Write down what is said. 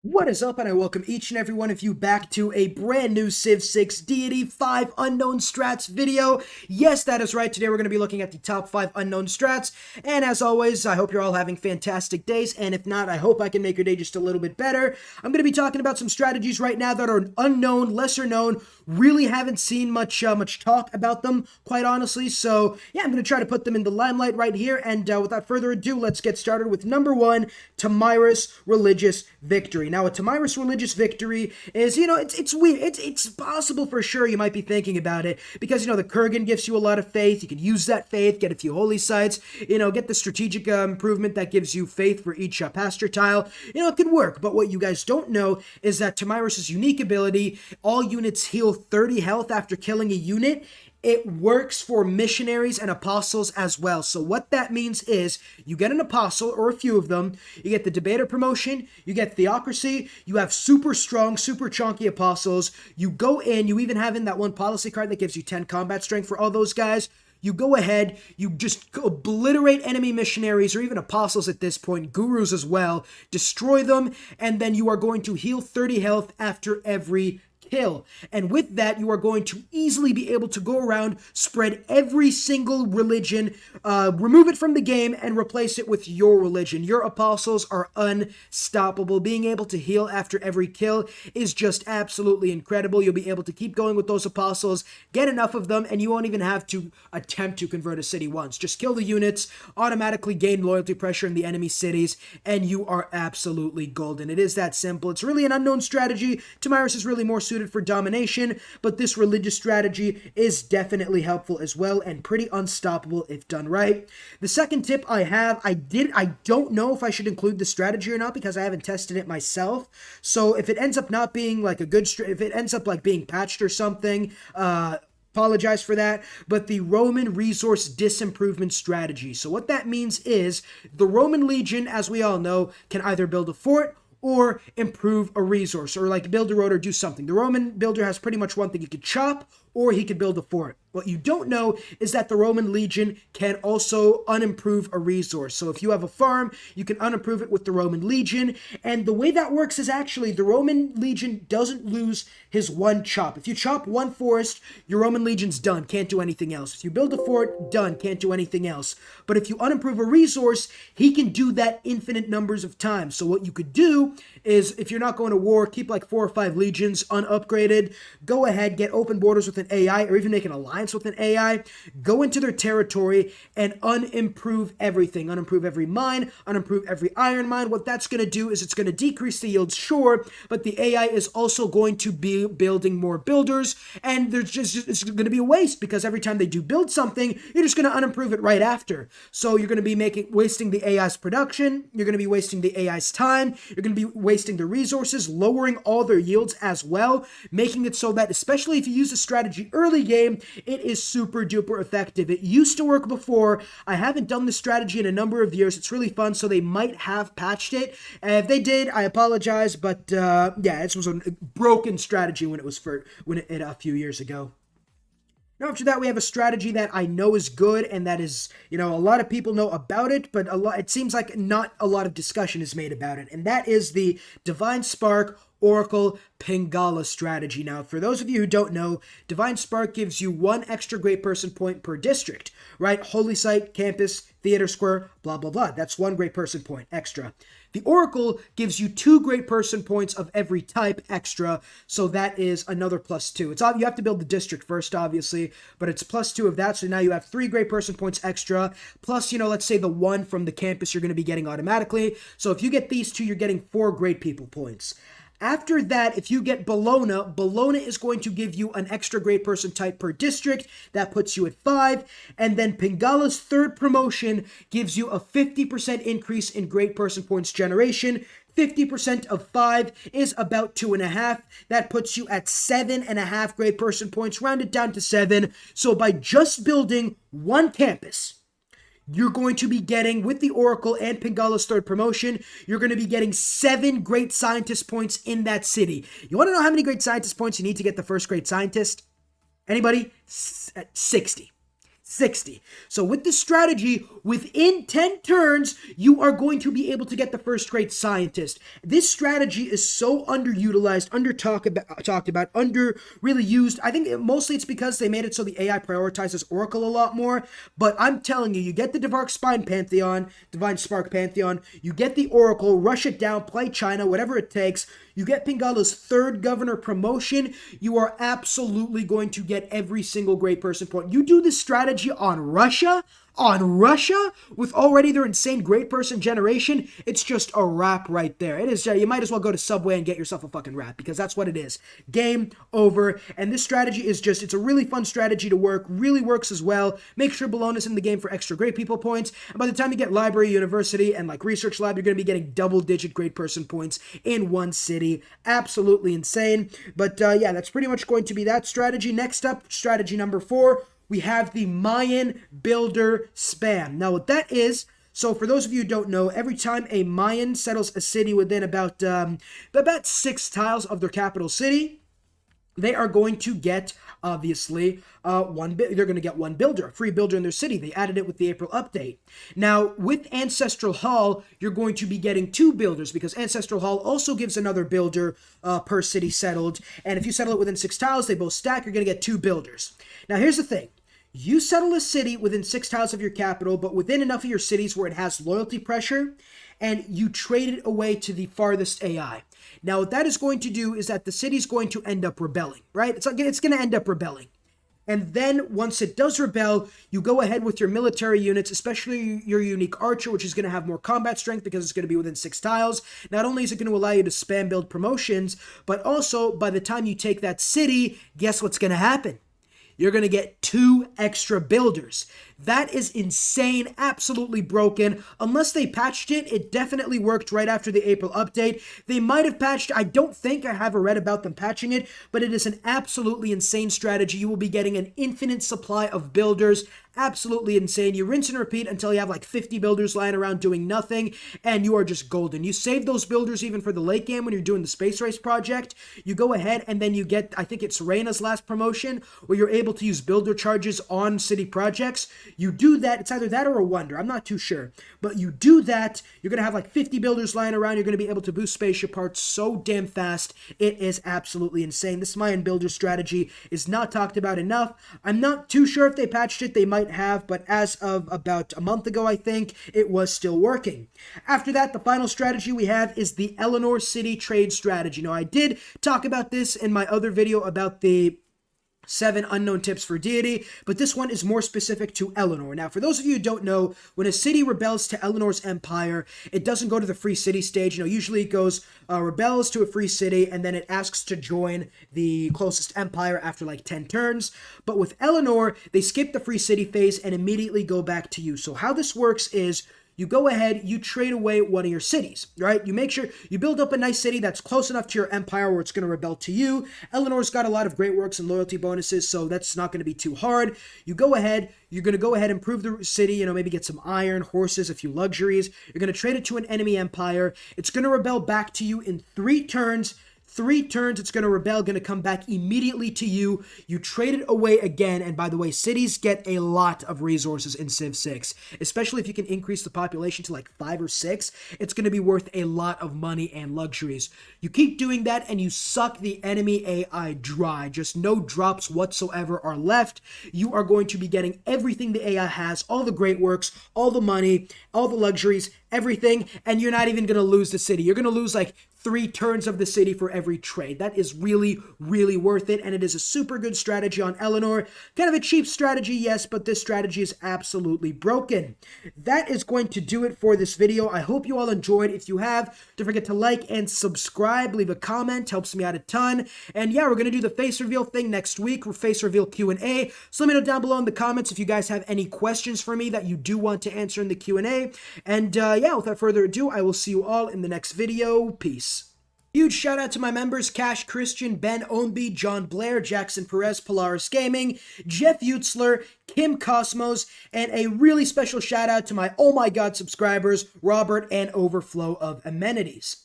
What is up, and I welcome each and every one of you back to a brand new Civ 6 Deity 5 Unknown Strats video. Yes, that is right. Today we're going to be looking at the top 5 unknown strats, and as always, I hope you're all having fantastic days, and if not, I hope I can make your day just a little bit better. I'm going to be talking about some strategies right now that are unknown, lesser known, really haven't seen much talk about them, quite honestly, so yeah, I'm going to try to put them in the limelight right here, and without further ado, let's get started with number 1, Tomyris Religious Victory. Now, a Tomyris Religious Victory is, it's weird. It's possible for sure. You might be thinking about it because, the Kurgan gives you a lot of faith. You can use that faith, get a few holy sites, get the strategic improvement that gives you faith for each pasture tile. It could work. But what you guys don't know is that Tomyris' unique ability, all units heal 30 health after killing a unit. It works for missionaries and apostles as well. So what that means is you get an apostle or a few of them, you get the debater promotion, you get theocracy, you have super strong, super chunky apostles, you go in, you even have in that one policy card that gives you 10 combat strength for all those guys. You go ahead, you just obliterate enemy missionaries or even apostles at this point, gurus as well, destroy them, and then you are going to heal 30 health after every kill. And with that, you are going to easily be able to go around, spread every single religion, remove it from the game, and replace it with your religion. Your apostles are unstoppable. Being able to heal after every kill is just absolutely incredible. You'll be able to keep going with those apostles, get enough of them, and you won't even have to attempt to convert a city once. Just kill the units, automatically gain loyalty pressure in the enemy cities, and you are absolutely golden. It is that simple. It's really an unknown strategy. Tomyris is really more suited for domination, but this religious strategy is definitely helpful as well and pretty unstoppable if done right. The second tip I have, I don't know if I should include the strategy or not because I haven't tested it myself. So if it ends up not being like a good, if it ends up like being patched or something, apologize for that, but the Roman resource disimprovement strategy. So what that means is the Roman legion, as we all know, can either build a fort or improve a resource, or like build a road or do something. The Roman builder has pretty much one thing. He could chop, or he could build a fort. What you don't know is that the Roman legion can also unimprove a resource. So if you have a farm, you can unimprove it with the Roman legion. And the way that works is actually the Roman legion doesn't lose his one chop. If you chop one forest, your Roman legion's done, can't do anything else. If you build a fort, done, can't do anything else. But if you unimprove a resource, he can do that infinite numbers of times. So what you could do is, if you're not going to war, keep like 4 or 5 legions unupgraded, go ahead, get open borders with an AI, or even make an alliance with an AI, go into their territory and unimprove everything. Unimprove every mine, unimprove every iron mine. What that's going to do is it's going to decrease the yield, sure, but the AI is also going to be building more builders, and there's just it's going to be a waste because every time they do build something, you're just going to unimprove it right after. So you're going to be wasting the AI's production, you're going to be wasting the AI's time, you're going to be wasting the resources, lowering all their yields as well, making it so that, especially if you use a strategy early game, it is super duper effective. It used to work before. I haven't done this strategy in a number of years. It's really fun, so they might have patched it. If they did, I apologize, but yeah, this was a broken strategy when it a few years ago. Now, after that, we have a strategy that I know is good, and that is, a lot of people know about it, but it seems like not a lot of discussion is made about it, and that is the Divine Spark Oracle Pingala strategy. Now, for those of you who don't know, Divine Spark gives you 1 extra great person point per district, right? Holy Site, Campus, Theater Square, blah, blah, blah. That's 1 great person point extra. The Oracle gives you 2 great person points of every type extra, so that is another +2. You have to build the district first, obviously, but it's +2 of that, so now you have 3 great person points extra, plus, let's say the 1 from the campus you're going to be getting automatically. So if you get these 2, you're getting 4 great people points. After that, if you get Bologna is going to give you an extra great person type per district. That puts you at 5. And then Pingala's 3rd promotion gives you a 50% increase in great person points generation. 50% of 5 is about 2.5. That puts you at 7.5 great person points, rounded down to 7. So by just building 1 campus, you're going to be getting, with the Oracle and Pingala's 3rd promotion, you're going to be getting 7 great scientist points in that city. You want to know how many great scientist points you need to get the first great scientist? Anybody? 60. 60. So with this strategy, within 10 turns, you are going to be able to get the first grade scientist. This strategy is so underutilized, talked about, under really used. I think mostly it's because they made it so the AI prioritizes Oracle a lot more. But I'm telling you, you get the Divine Spark Pantheon, you get the Oracle, rush it down, play China, whatever it takes. You get Pingala's third governor promotion. You are absolutely going to get every single great person point. You do this strategy on Russia, with already their insane great person generation, it's just a wrap right there. It is. You might as well go to Subway and get yourself a fucking wrap, because that's what it is. Game over. And this strategy is just, it's a really fun strategy to work. Really works as well. Make sure Bologna's in the game for extra great people points. And by the time you get library, university, and like research lab, you're going to be getting double-digit great person points in one city. Absolutely insane. But yeah, that's pretty much going to be that strategy. Next up, strategy number 4. We have the Mayan builder spam. Now what that is, so for those of you who don't know, every time a Mayan settles a city within about 6 tiles of their capital city, they are going to get, obviously, they're going to get one builder, a free builder in their city. They added it with the April update. Now, with Ancestral Hall, you're going to be getting 2 builders, because Ancestral Hall also gives another builder per city settled. And if you settle it within 6 tiles, they both stack, you're going to get 2 builders. Now, here's the thing. You settle a city within 6 tiles of your capital, but within enough of your cities where it has loyalty pressure, and you trade it away to the farthest AI. Now, what that is going to do is that the city's going to end up rebelling, right? It's going to end up rebelling. And then once it does rebel, you go ahead with your military units, especially your unique archer, which is going to have more combat strength because it's going to be within 6 tiles. Not only is it going to allow you to spam build promotions, but also by the time you take that city, guess what's going to happen? You're going to get 2 extra builders. That is insane, absolutely broken. Unless they patched it, it definitely worked right after the April update. They might have patched, I don't think I have read about them patching it, but it is an absolutely insane strategy. You will be getting an infinite supply of builders. Absolutely insane. You rinse and repeat until you have like 50 builders lying around doing nothing, and you are just golden. You save those builders even for the late game when you're doing the Space Race project. You go ahead and then you get, I think it's Reina's last promotion, where you're able to use builder charges on city projects. You do that, it's either that or a wonder, I'm not too sure. But you do that, you're going to have like 50 builders lying around, you're going to be able to boost spaceship parts so damn fast. It is absolutely insane. This Mayan builder strategy is not talked about enough. I'm not too sure if they patched it, they might have, but as of about a month ago, I think, it was still working. After that, the final strategy we have is the Eleanor City trade strategy. Now, I did talk about this in my other video about the 7 unknown tips for deity, but this one is more specific to Eleanor. Now, for those of you who don't know, when a city rebels to Eleanor's empire, it doesn't go to the free city stage. Usually it goes, rebels to a free city, and then it asks to join the closest empire after like 10 turns. But with Eleanor, they skip the free city phase and immediately go back to you. So how this works is, you go ahead, you trade away one of your cities, right? You make sure you build up a nice city that's close enough to your empire where it's going to rebel to you. Eleanor's got a lot of great works and loyalty bonuses, so that's not going to be too hard. You go ahead, you're going to go ahead and improve the city, maybe get some iron, horses, a few luxuries. You're going to trade it to an enemy empire. It's going to rebel back to you in 3 turns. 3 turns, it's going to rebel, going to come back immediately to you. You trade it away again, and by the way, cities get a lot of resources in Civ 6, especially if you can increase the population to like 5 or 6. It's going to be worth a lot of money and luxuries. You keep doing that, and you suck the enemy AI dry. Just no drops whatsoever are left. You are going to be getting everything the AI has, all the great works, all the money, all the luxuries, everything, and you're not even going to lose the city. You're going to lose like 3 turns of the city for every trade. That is really, really worth it, and it is a super good strategy on Eleanor. Kind of a cheap strategy, yes, but this strategy is absolutely broken. That is going to do it for this video. I hope you all enjoyed. If you have, don't forget to like and subscribe. Leave a comment. Helps me out a ton. And yeah, we're going to do the face reveal thing next week. We're face reveal Q&A. So let me know down below in the comments if you guys have any questions for me that you do want to answer in the Q&A. And yeah, without further ado, I will see you all in the next video. Peace. Huge shout out to my members, Cash Christian, Ben Ownby, John Blair, Jackson Perez, Polaris Gaming, Jeff Utzler, Kim Cosmos, and a really special shout out to my Oh My God subscribers, Robert and Overflow of Amenities.